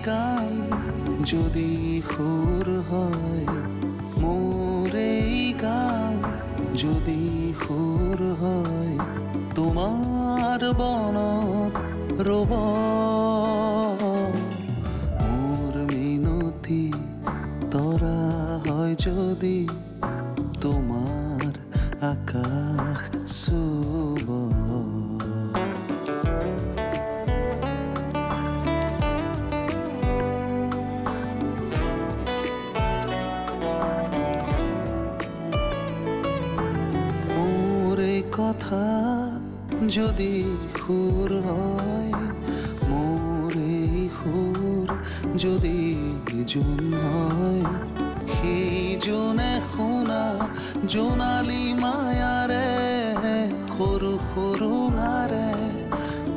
গান যদি সুৰ হয় মোৰ এই গান যদি সুৰ হয় তোমাৰ বনত ৰব মোৰ মিনতি তৰা হয় যদি তোমাৰ আকাশ চুব কথা যদি সুৰ হয় মোৰ এই সুৰ যদি জোন হয় সেই জোনে শুনা জোনালী মায়াৰে সৰু সৰু নাৰে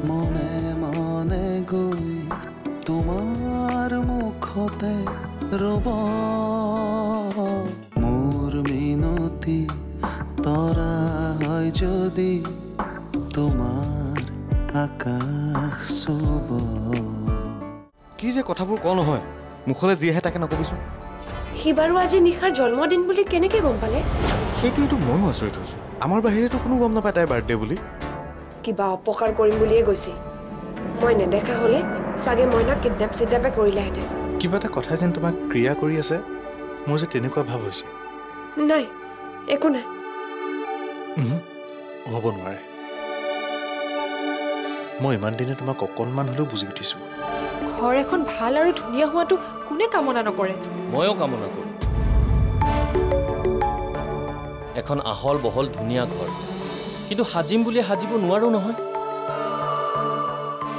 মনে মনে গৈ তোমাৰ মুখতে ৰব মোৰ মিনতি তৰা হয় যদি তোমাৰ আকাশ চুব কি যে কথাবোৰ ক নহয় মুখলে যি আহে তাকে নকবিচোন সি বাৰু আজি নিশাৰ জন্মদিন বুলি কেনেকৈ গম পালে সেইটোৱেতো ময়ো আচৰিত হৈছোঁ আমাৰ বাহিৰেতো কোনো গম নাপায় তাইৰ বাৰ্থডে বুলি কিবা অপকাৰ কৰিম বুলিয়ে গৈছিল মই নেদেখা হ'লে চাগে মইনা কিডনেপ চিডনেপে কৰিলেহেঁতেন কিবা এটা কথা যেন তোমাক ক্ৰিয়া কৰি আছে মোৰ যে তেনেকুৱা ভাৱ হৈছে নাই একো নাই হ'ব নোৱাৰে মই ইমান দিনে তোমাক অকণমান হ'লেও বুজি উঠিছোঁ ঘৰ এখন ভাল আৰু ধুনীয়া হোৱাটো কোনে কামনা নকৰে ময়ো কামনা কৰোঁ এখন আহল বহল ধুনীয়া ঘৰ কিন্তু সাজিম বুলি সাজিব নোৱাৰোঁ নহয়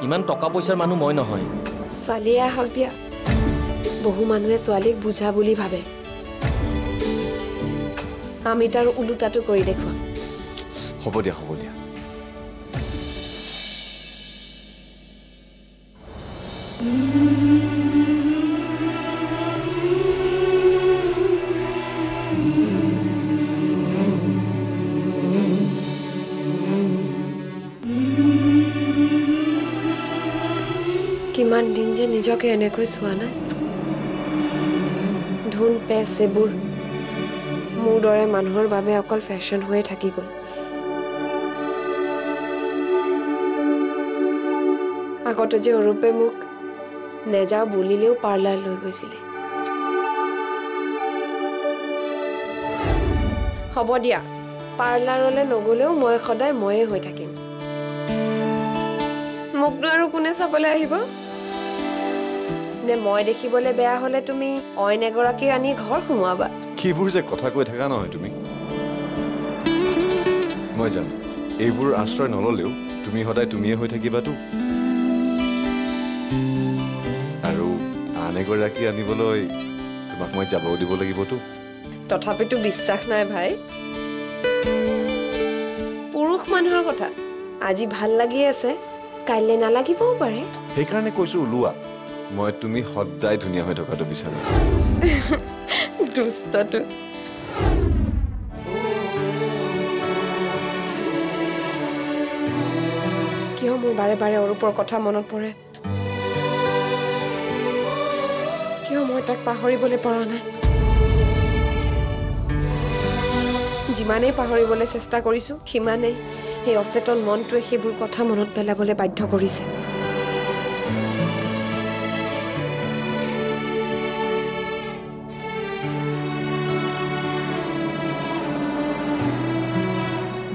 ইমান টকা পইচাৰ মানুহ মই নহয় ছোৱালীয়ে আহক দিয়া বহু মানুহে ছোৱালীক বুজা বুলি ভাবে আমি তাৰ ওলোটাটো কৰি দেখুৱাম হ'ব দিয়া কিমান দিন যে নিজকে এনেকৈ চোৱা নাই ধুন পেচ এইবোৰ মোৰ দৰে মানুহৰ বাবে অকল ফেশ্বন হৈয়ে থাকি গ'ল আগতে যে অৰূপে মোক নেযাওঁ বুলিলেও পাৰ্লাৰ লৈ গৈছিলে হ'ব দিয়া পাৰ্লাৰলৈ নগ'লেও মই সদায় ময়ে হৈ থাকিম মোকনো আৰু কোনে চাবলৈ আহিব নে মই দেখিবলৈ বেয়া হ'লে তুমি অইন এগৰাকী আনি ঘৰ সোমোৱাবা কিবোৰ যে কথা কৈ থাকা নহয় তুমি মই জানো এইবোৰ আশ্ৰয় নল'লেও তুমি সদায় তুমিয়ে হৈ থাকিবাতো আৰু আন এগৰাকী আনিবলৈ তোমাক মই যাবও দিব লাগিবতো তথাপিতো বিশ্বাস নাই ভাই পুৰুষ মানুহৰ কথা আজি ভাল লাগি আছে কাইলৈ নালাগিবও পাৰে সেইকাৰণে কৈছোঁ ওলোৱা মই তুমি সদায় ধুনীয়া হৈ থকাটো বিচাৰোঁ দুষ্টটো কিয় মোৰ বাৰে বাৰে অৰূপৰ কথা মনত পৰে কিয় মই তাক পাহৰিবলৈ পৰা নাই যিমানেই পাহৰিবলৈ চেষ্টা কৰিছোঁ সিমানেই সেই অচেতন মনটোৱে সেইবোৰ কথা মনত পেলাবলৈ বাধ্য কৰিছে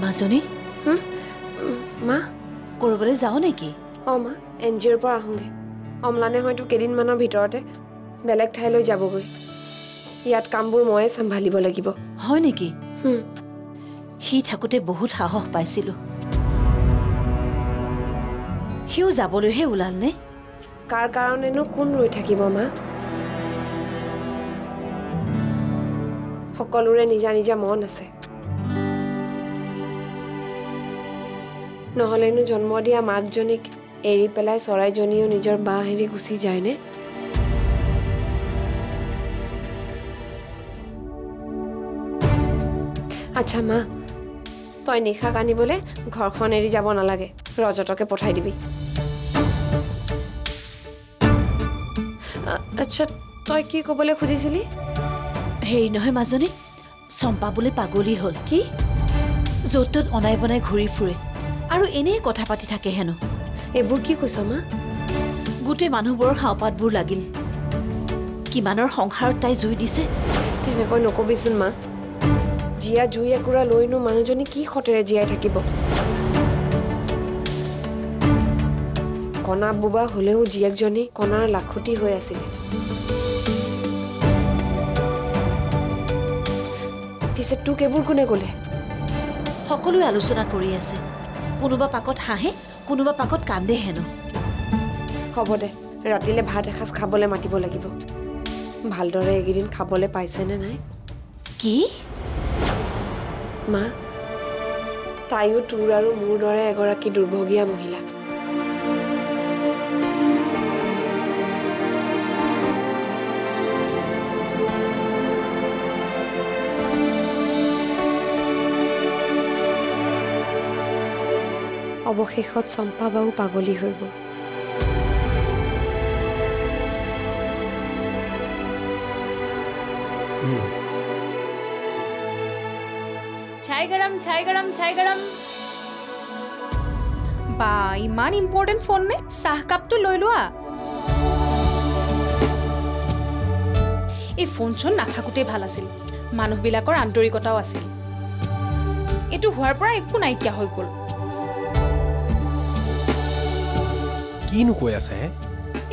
মাজনী মা কৰবালৈ যাওঁ নেকি মা NGOৰ পৰা আহোঁগৈ অম্লানে হয়তো কেইদিনমানৰ ভিতৰতে বেলেগ ঠাইলৈ যাবগৈ ইয়াত কামবোৰ ময়ে চম্ভালিব লাগিব হয় নেকি সি থাকোঁতে বহুত সাহস পাইছিলোঁ সিও যাবলৈহে ওলাল নে কাৰ কাৰণেনো কোন ৰৈ থাকিব মা সকলোৰে নিজা নিজা মন আছে নহলেনো জন্ম দিয়া মাকজনীক এৰি পেলাই চৰাইজনীও নিজৰ বাঁহ এৰি গুচি যায়নে আচ্ছা মা তই নিশাক আনিবলৈ ঘৰখন এৰি যাব নালাগে ৰজতকে পঠাই দিবি আচ্ছা তই কি ক'বলৈ খুজিছিলি হেৰি নহয় মাজনী চম্পা বোলে পাগলী হ'ল কি য'ত ত'ত অনাই বনাই ঘূৰি ফুৰে আৰু এনেই কথা পাতি থাকে হেনো এইবোৰ কি কৈছ মা গোটেই মানুহবোৰৰ হাওপাতবোৰ লাগিল কিমানৰ সংসাৰত তাই জুই দিছে তেনেকৈ নকবিচোন মা জীয়া জুই একুৰা লৈনো মানুহজনী কি সতেৰে জীয়াই থাকিব কণা বুবা হ'লেও জীয়েকজনী কণাৰ লাখুটি হৈ আছিলে পিছে তোক এইবোৰ কোনে ক'লে সকলোৱে আলোচনা কৰি আছে কোনোবা পাকত হাঁহে কোনোবা পাকত কান্দে হেনো হ'ব দে ৰাতিলে ভাত এসাঁজ খাবলৈ মাতিব লাগিব ভালদৰে এইকেইদিন খাবলৈ পাইছেনে নাই কি মা তাইও তোৰ আৰু মোৰ দৰে এগৰাকী দুৰ্ভগীয়া মহিলা অৱশেষত চম্পা বাও পাগলী হৈ গ'ল চাই গৰম বা ইমান ইম্পৰ্টেণ্ট ফোন নে চাহ কাপটো লৈ লোৱা এই ফোন চোন নাথাকোঁতেই ভাল আছিল মানুহবিলাকৰ আন্তৰিকতাও আছিল এইটো হোৱাৰ পৰা একো নাইকিয়া হৈ গ'ল কিনো কৈ আছে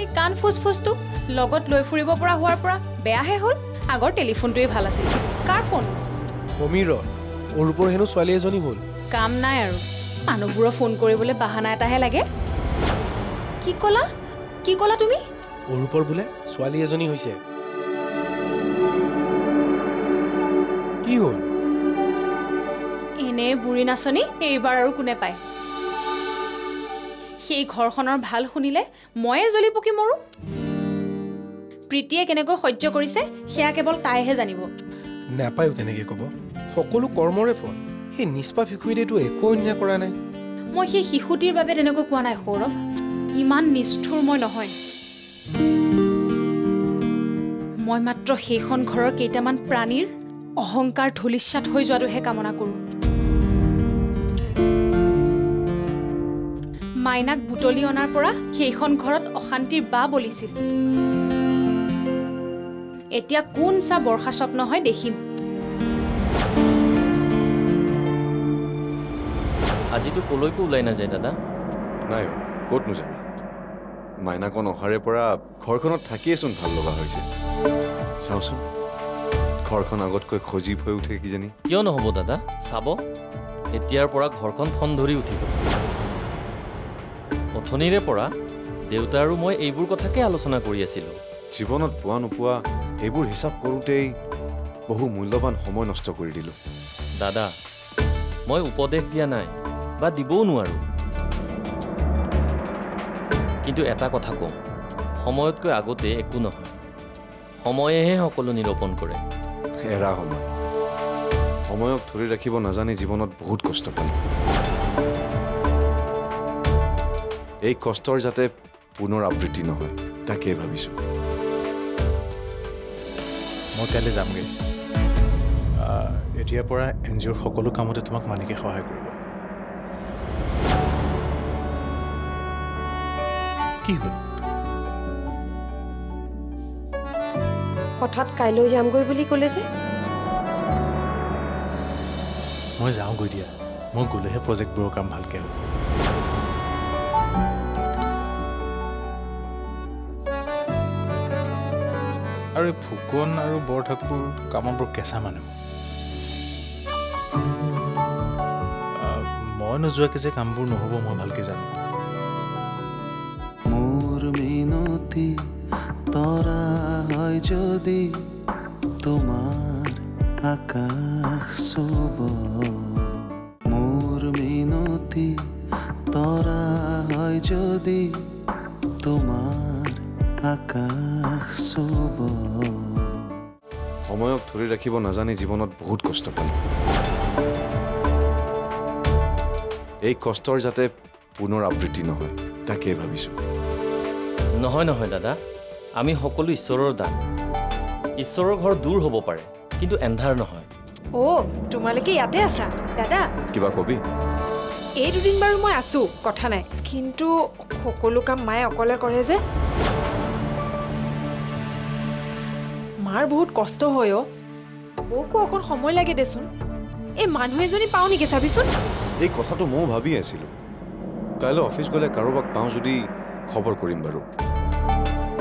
এই কাণ ফুচফুচটো লগত লৈ ফুৰিব পৰা হোৱাৰ পৰা বেয়াহে হ'ল আগৰ টেলিফোনটোৱেই ভাল আছিল কাৰ ফোন সমীৰ অৰূপৰ হেনো ছোৱালী এজনী হ'ল কাম নাই আৰু মানুহবোৰৰ ফোন কৰিবলৈ বাহানা এটাহে লাগে কি ক'লা তুমি অৰূপৰ বোলে ছোৱালী এজনী হৈছে কি হ'ল এনে বুঢ়ী নাচনী এইবাৰ আৰু কোনে পায় সেই ঘৰখনৰ ভাল শুনিলে ময়ে জ্বলি পকি মৰো প্ৰীতিয়ে কেনেকৈ সহ্য কৰিছে সেয়া কেৱল তাইহে জানিব নাপায়ো তেনেকৈ ক'ব সকলো কৰ্মৰে ফল সেই নিষ্পাপ শিশুটিয়েতো একো অন্যায় কৰা নাই মই সেই শিশুটিৰ বাবে তেনেকৈ কোৱা নাই সৌৰভ ইমান নিষ্ঠুৰ মই নহয় মই মাত্ৰ সেইখন ঘৰৰ কেইটামান প্ৰাণীৰ অহংকাৰ ধূলিসাৎ হৈ যোৱাটোহে কামনা কৰোঁ মাইনাক বুটলি অনাৰ পৰা সেইখন ঘৰত অশান্তিৰ বা বলিছিল এতিয়া কোন চা বৰ্ষা স্বপ্ন হয় দেখিম আজিতো কলৈকো ওলাই নাযায় দাদা নাই ক'ত নোযাবা মাইনাকণ অহাৰে পৰা ঘৰখনত থাকিয়েচোন ভাল লগা হৈছে চাওঁচোন ঘৰখন আগতকৈ সজীৱ হৈ উঠে কিজানি কিয় নহ'ব দাদা চাব এতিয়াৰ পৰা ঘৰখন ফন ধৰি উঠিব অথনিৰে পৰা দেউতা আৰু মই এইবোৰ কথাকে আলোচনা কৰি আছিলোঁ জীৱনত পোৱা নোপোৱা এইবোৰ হিচাপ কৰোঁতেই বহু মূল্যৱান সময় নষ্ট কৰি দিলোঁ দাদা মই উপদেশ দিয়া নাই বা দিবও নোৱাৰোঁ কিন্তু এটা কথা কওঁ সময়তকৈ আগতে একো নহয় সময়েহে সকলো নিৰূপণ কৰে এৰা সময়ক ধৰি ৰাখিব নাজানি জীৱনত বহুত কষ্ট পালোঁ এই কষ্টৰ যাতে পুনৰ আবৃত্তি নহয় তাকেই ভাবিছোঁ মই কাইলৈ যামগৈ এতিয়াৰ পৰা NGOৰ সকলো কামতে তোমাক মালিকে সহায় কৰিব কি হ'ল হঠাৎ কাইলৈ যামগৈ বুলি ক'লে যে মই যাওঁগৈ দিয়া মই গ'লেহে প্ৰজেক্টবোৰৰ কাম ভালকৈ হ'ব আৰু এই ফুকন আৰু বৰঠাকুৰ কামত বৰ কেঁচা মানুহ মই নোযোৱাকৈ যে কামবোৰ নহ'ব মই ভালকৈ জানো মোৰ মিনতি তৰা হয় যদি তোমাৰ আকাশ চুব মোৰ মিনতি তৰা হয় যদি তোমাৰ আকাশ চুব সময়ক ধৰি ৰাখিব নাজানি জীৱনত বহুত কষ্ট পালোঁ এই কষ্টৰ যাতে পুনৰ আবৃত্তি নহয় তাকেই ভাবিছোঁ নহয় দাদা আমি সকলো ঈশ্বৰৰ দান ঈশ্বৰৰ ঘৰ দূৰ হ'ব পাৰে কিন্তু এন্ধাৰ নহয় অ' তোমালোকে ইয়াতে আছা দাদা কিবা কবি এই দুদিন বাৰু মই আছো কথা নাই কিন্তু সকলো কাম মায়ে অকলে কৰে যে মাৰ বহুত কষ্ট হয় মোকো অকণ সময় লাগে দেচোন এই মানুহ এজনী পাওঁ নেকি চাবিচোন এই কথাটো ময়ো ভাবি আছিলোঁ কাইলৈ অফিচ গ'লে কাৰোবাক পাওঁ যদি খবৰ কৰিম বাৰু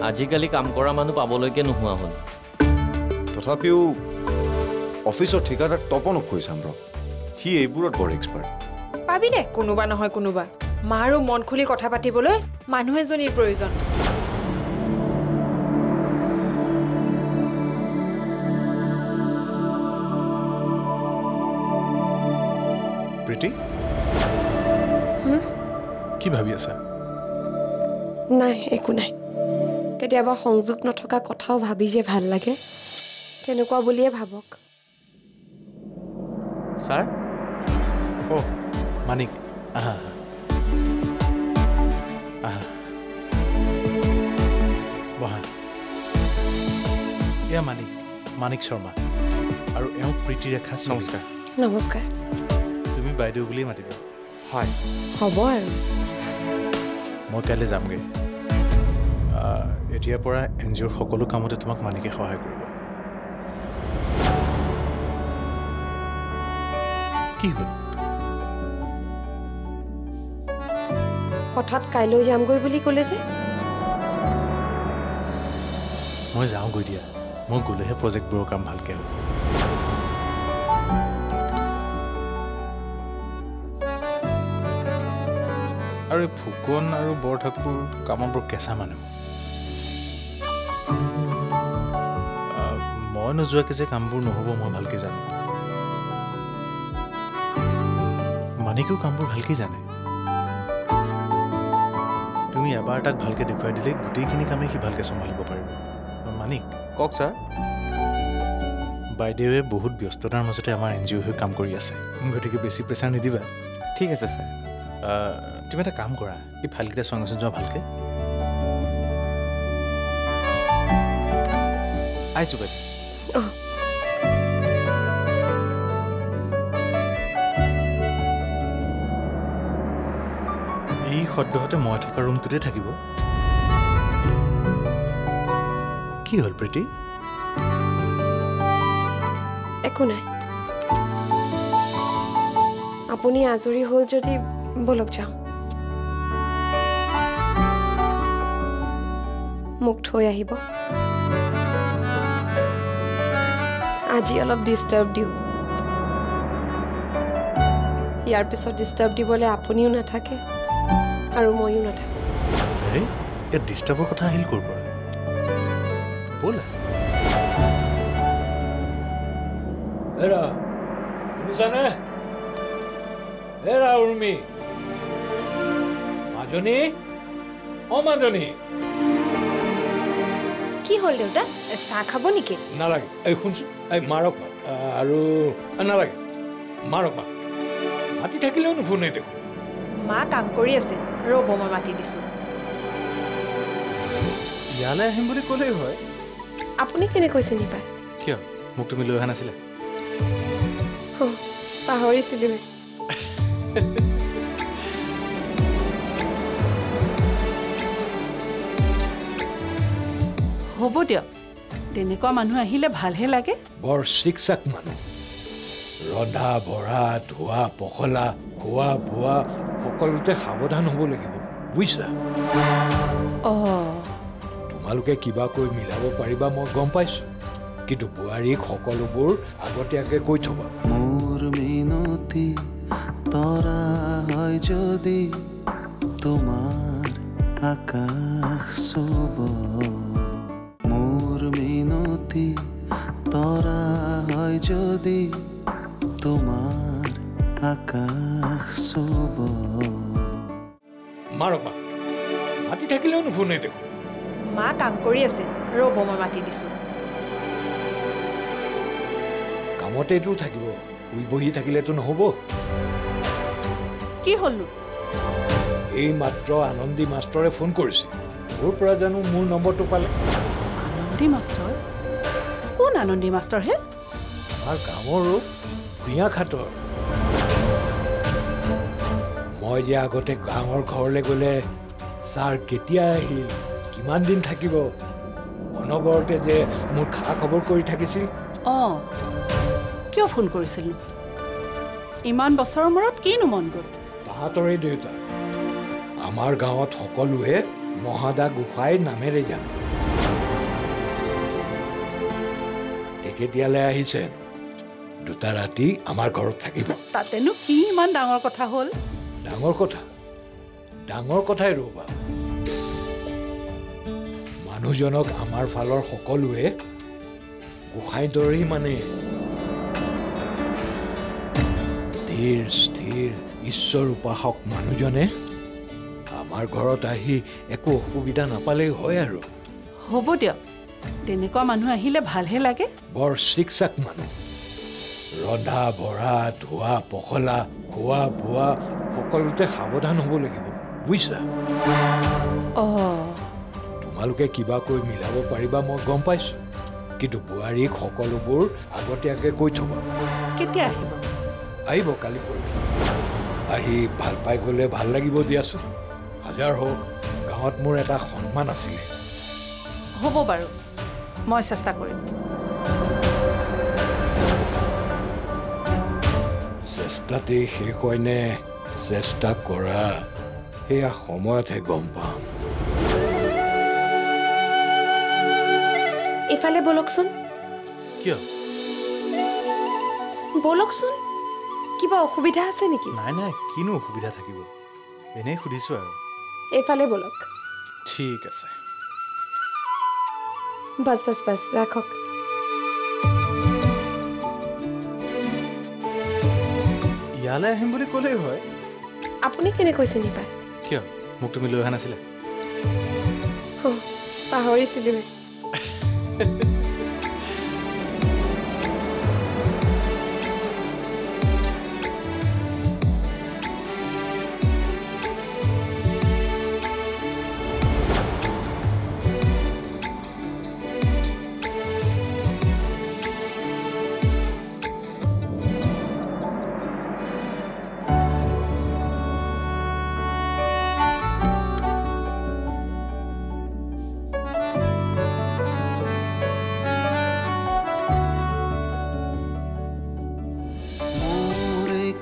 আজিকালি কাম কৰা মানুহ পাবলৈকে নোহোৱা হ'ল তথাপিও অফিচৰ ঠিকাদাৰ তপনক কৈ চাম ৰ সি এইবোৰত বৰ এক্সপাৰ্ট পাবি দে কোনোবা নহয় কোনোবা মাৰো মন খুলি কথা পাতিবলৈ মানুহ এজনীৰ প্ৰয়োজন প্ৰীতি কি ভাবি আছা নাই একো নাই কেতিয়াবা সংযোগ নথকা কথাও ভাবি যে ভাল লাগে তেনেকুৱা বুলিয়ে ভাবক ছাৰ অ' মানিক আহা আহা বহা এয়া মানিক শৰ্মা আৰু এওঁ প্ৰীতিৰেখা নমস্কাৰ নমস্কাৰ তুমি বাইদেউ বুলিয়ে মাতিবা হয় হ'ব আৰু মই কাইলৈ যামগৈ এতিয়াৰ পৰা NGOৰ সকলো কামতে তোমাক মানিকে সহায় কৰিব কি হ'ল হঠাৎ কাইলৈ যামগৈ বুলি ক'লে যে মই যাওঁগৈ দিয়া মই গ'লেহে প্ৰজেক্টবোৰৰ কাম ভালকৈ হ'ব আৰু ফুকন আৰু বৰঠাকুৰ কামৰ বৰ কেঁচা মানুহ মই নোযোৱাকৈ যে কামবোৰ নহ'ব মই ভালকৈ জানো মানিকেও কামবোৰ ভালকৈ জানে তুমি এবাৰ তাক ভালকৈ দেখুৱাই দিলে গোটেইখিনি কামেই সি ভালকৈ চম্ভালিব পাৰিব মানিক কওক ছাৰ বাইদেৱে বহুত ব্যস্ততাৰ মাজতে আমাৰ NGO হৈ কাম কৰি আছে গতিকে বেছি প্ৰেছাৰ নিদিবা ঠিক আছে ছাৰ তুমি এটা কাম কৰা এই ফাইলকেইটা চোৱাচোন যোৱা ভালকৈ আহিছোঁ বাইদেউ এই সদ্যহতে মই থকা ৰুমটোতে থাকিব কি হ'ল প্ৰীতি একো নাই আপুনি আজৰি হ'ল যদি বলক যাওঁ মোক থৈ আহিব আজি অলপ ডিষ্টাৰ্ব দিওঁ ইয়াৰ পিছত ডিষ্টাৰ্ব দিবলৈ আপুনিও নাথাকে আৰু ময়ো নাথাকো আৰে ইয়াত ডিষ্টাৰ্বৰ কথা আহিল ক'ৰ পৰা ব'লা এৰা শুনিছানে এৰা উৰ্মি মাজনী অ মাজনী কি হ'ল দেউতা চাহ খাব নেকি নালাগে এই শুনছোন এই মাৰক মাত আৰু নালাগে মাৰক মাত মাতি থাকিলেও নুশুনে দেখোন মা কাম কৰি আছে ৰ'ব মই মাতি দিছোঁ ইয়ালৈ আহিম বুলি ক'লেই হয় আপুনি কেনেকৈ চিনি পায় কিয় মোক তুমি লৈ অহা নাছিলা পাহৰিছিলোঁ হ'ব দিয়ক তেনেকুৱা মানুহ আহিলে ভালহে লাগে বৰ চিকচাক মানুহ ৰন্ধা বঢ়া ধোৱা পখলা খোৱা বোৱা সকলোতে সাৱধান হ'ব লাগিব বুজিছা তোমালোকে কিবা কৈ মিলাব পাৰিবা মই গম পাইছোঁ কিন্তু বোৱাৰীক সকলোবোৰ আগতীয়াকৈ কৈ থবা মোৰ মিনতি তৰা হয় যদি তোমাৰ আকাশ চুব মোৰ মিনতি তৰা হয় যদি তোমাৰ আকাশ চুব মাৰক মাত মাতি থাকিলেও নুশুনে দেখোন মা কাম কৰি আছে ৰ'ব মই মাতি দিছোঁ কামতেইতো থাকিব শুই বহি থাকিলেতো নহ'ব কি হ'লনো এই মাত্ৰ আনন্দী মাষ্টৰে ফোন কৰিছিল ক'ৰ পৰা জানো মোৰ নম্বৰটো পালে আনন্দী মাষ্টৰ কোন আনন্দী মাষ্টৰ হে আমাৰ গাঁৱৰো বিয়া খাটৰ মই যে আগতে গাঁৱৰ ঘৰলৈ গ'লে ছাৰ কেতিয়া আহিল কিমান দিন থাকিব অনবৰতে যে মোৰ খা খবৰ কৰি থাকিছিল অঁ কিয় ফোন কৰিছিল ইমান বছৰৰ মূৰত কিনো মন গ'ল তাহাঁতৰে দেউতা আমাৰ গাঁৱত সকলোৱে মহাদা গোসাঁইৰ নামেৰে জানে তেখেতিয়ালৈ আহিছে দুটা ৰাতি আমাৰ ঘৰত থাকিব তাতেনো কি ইমান ডাঙৰ কথা হ'ল ডাঙৰ কথাই ৰ'বা মানুহজনক আমাৰ ফালৰ সকলোৱে গোসাঁই দৰেই মানে স্থিৰ স্থিৰ ঈশ্বৰ উপাসক মানুহজনে আমাৰ ঘৰত আহি একো অসুবিধা নাপালেই হয় আৰু হ'ব দিয়ক তেনেকুৱা মানুহ আহিলে ভালহে লাগে বৰ চিকচাক মানুহ ৰন্ধা বঢ়া ধোৱা পখলা খোৱা বোৱা সকলোতে সাৱধান হ'ব লাগিব বুজিছা অঁ তোমালোকে কিবা কৈ মিলাব পাৰিবা মই গম পাইছোঁ কিন্তু বোৱাৰীক সকলোবোৰ আগতীয়াকৈ কৈ থ'বা কেতিয়া আহিব আহিব কালি পৰহি আহি ভাল পাই গ'লে ভাল লাগিব দিয়াচোন হাজাৰ হওক গাঁৱত মোৰ এটা সন্মান আছিলে হ'ব বাৰু মই চেষ্টা কৰিম চেষ্টাতেই শেষ হয়নে চেষ্টা কৰা সেয়া সময়তহে গম পাম এফালে বলকচোন কিয় বলকচোন কিবা অসুবিধা আছে নেকি নাই নাই কিনো অসুবিধা থাকিব এনেই সুধিছোঁ আৰু এফালে বলক ঠিক আছে বাছ বাছ বাছ ৰাখক ইয়ালৈ আহিম বুলি ক'লেই হয় আপুনি কেনেকৈ চিনি পায় কিয় মোক তুমি লৈ অহা নাছিলা পাহৰিছিলোঁ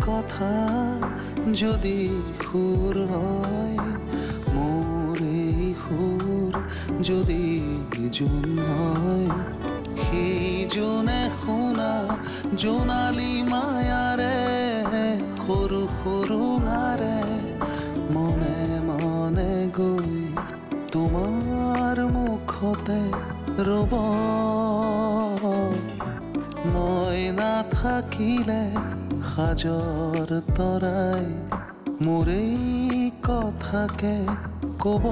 কথা যদি সুৰ হয় মোৰ এই সুৰ যদি জোন হয় সেই জোনে শুনা জোনালী মায়াৰে সৰু সৰু নাৰে মনে মনে গৈ তোমাৰ মুখতে ৰব মই নাথাকিলে হাজৰ তৰাই মোৰ এই কথাকে ক'ব